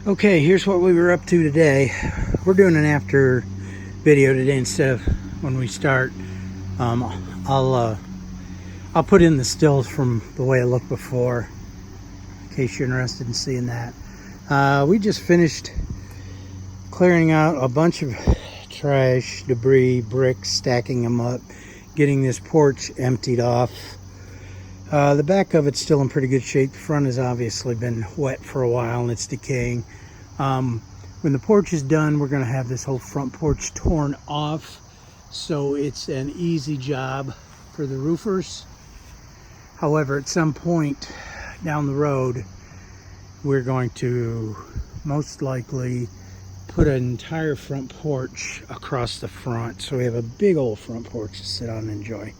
Okay, here's what we were up to today. We're doing an after video today instead of when we start. Um, I'll put in the stills from the way it looked before, in case you're interested in seeing that. We just finished clearing out a bunch of trash, debris, bricks, stacking them up, getting this porch emptied off. The back of it's still in pretty good shape. The front has obviously been wet for a while and it's decaying. When the porch is done, we're going to have this whole front porch torn off, so it's an easy job for the roofers. However, at some point down the road, we're going to most likely put an entire front porch across the front, so we have a big old front porch to sit on and enjoy.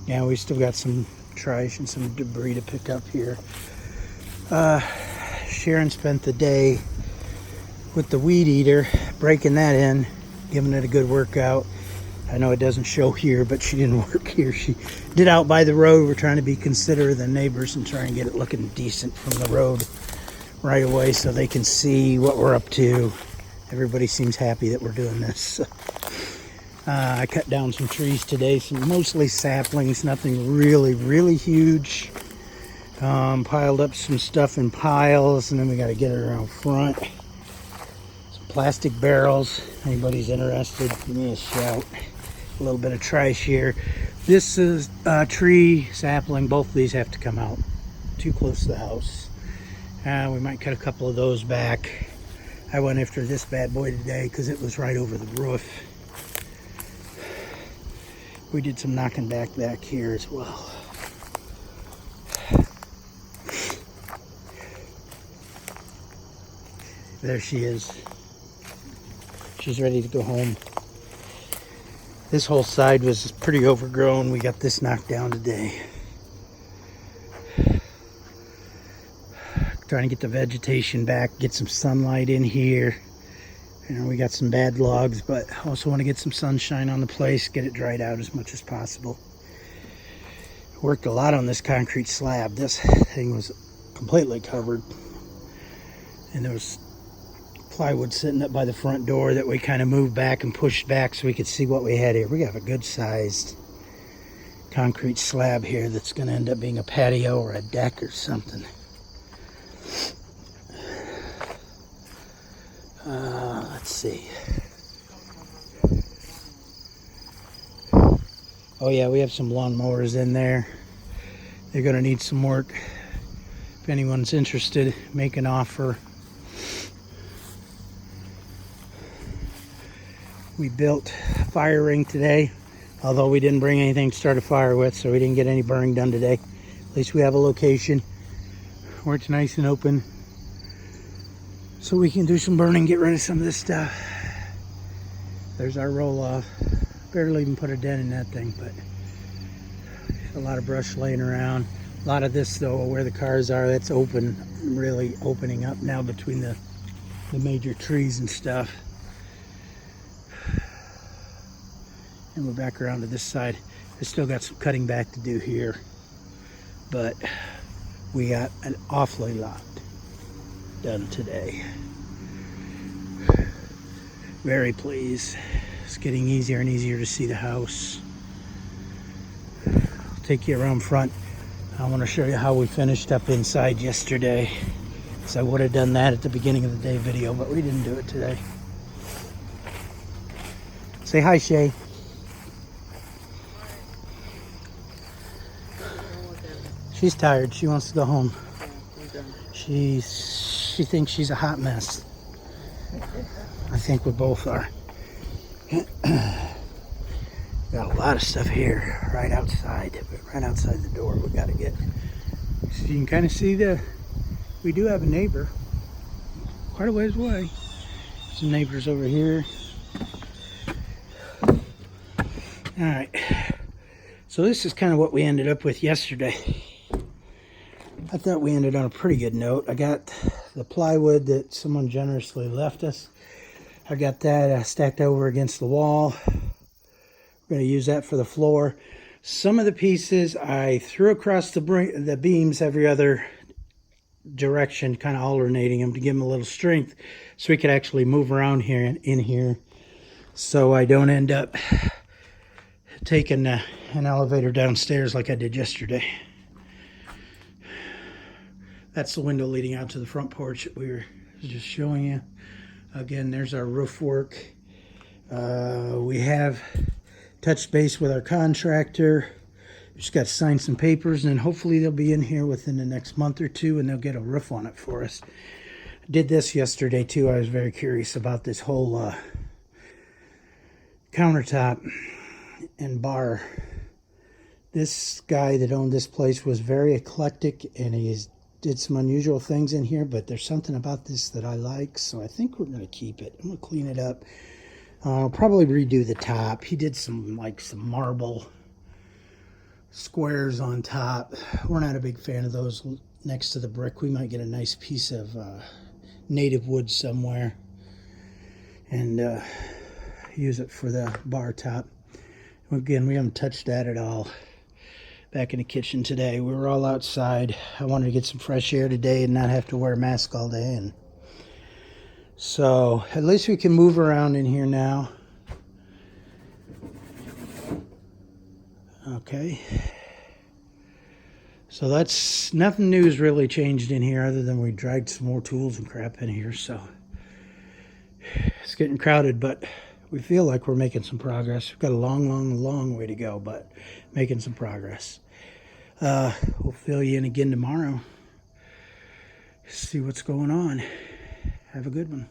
Yeah, we still got some trash and some debris to pick up here. Sharon spent the day with the weed eater, breaking that in, giving it a good workout. I know it doesn't show here, but she didn't work here. She did out by the road. We're trying to be considerate of the neighbors and try and get it looking decent from the road right away so they can see what we're up to. Everybody seems happy that we're doing this. I cut down some trees today, some mostly saplings, nothing really huge. Piled up some stuff in piles, and then we got to get it around front. Some plastic barrels. Anybody's interested, give me a shout. A little bit of trash here. This is a tree sapling. Both of these have to come out. Too close to the house. We might cut a couple of those back. I went after this bad boy today because it was right over the roof. We did some knocking back here as well. There she is. She's ready to go home. This whole side was pretty overgrown. We got this knocked down today. Trying to get the vegetation back, get some sunlight in here. You know, we got some bad logs, but also want to get some sunshine on the place, get it dried out as much as possible. Worked a lot on this concrete slab. This thing was completely covered. And there was plywood sitting up by the front door that we kind of moved back and pushed back so we could see what we had here. We have a good sized concrete slab here that's going to end up being a patio or a deck or something. Let's see. Oh yeah, we have some lawnmowers in there. They're going to need some work. If anyone's interested, make an offer. We built a fire ring today, although we didn't bring anything to start a fire with, so we didn't get any burning done today. At least we have a location where it's nice and open, so we can do some burning, get rid of some of this stuff. There's our roll-off. Barely even put a dent in that thing, but a lot of brush laying around. A lot of this, though, where the cars are, that's open, really opening up now between the major trees and stuff. And we're back around to this side. I still got some cutting back to do here, but we got an awfully lot done today. Very pleased. It's getting easier and easier to see the house. I'll take you around front. I want to show you how we finished up inside yesterday. So I would have done that at the beginning of the day video, but we didn't do it today. Say hi, Shay. She's tired. She wants to go home. She thinks she's a hot mess. I think we both are. Got a lot of stuff here right outside the door. We got to get. So you can kind of see we do have a neighbor quite a ways away. Some neighbors over here. All right. So this is kind of what we ended up with yesterday. I thought we ended on a pretty good note. I got the plywood that someone generously left us. I got that stacked over against the wall. We're going to use that for the floor. Some of the pieces I threw across the beams every other direction, kind of alternating them to give them a little strength so we could actually move around here and in here, so I don't end up taking an elevator downstairs like I did yesterday. That's the window leading out to the front porch that we were just showing you. Again, there's our roof work. We have touched base with our contractor. We just got to sign some papers, and then hopefully they'll be in here within the next month or two, and they'll get a roof on it for us. I did this yesterday too. I was very curious about this whole countertop and bar. This guy that owned this place was very eclectic, and he did some unusual things in here, but there's something about this that I like, so I think we're going to keep it. I'm going to clean it up. I'll probably redo the top. He did some marble squares on top. We're not a big fan of those next to the brick. We might get a nice piece of native wood somewhere and use it for the bar top. Again, we haven't touched that at all. Back in the kitchen today, we were all outside. I wanted to get some fresh air today and not have to wear a mask all day, and so at least we can move around in here now. Okay, so that's nothing new has really changed in here other than we dragged some more tools and crap in here. So it's getting crowded, but we feel like we're making some progress. We've got a long way to go, but making some progress. We'll fill you in again tomorrow. See what's going on. Have a good one.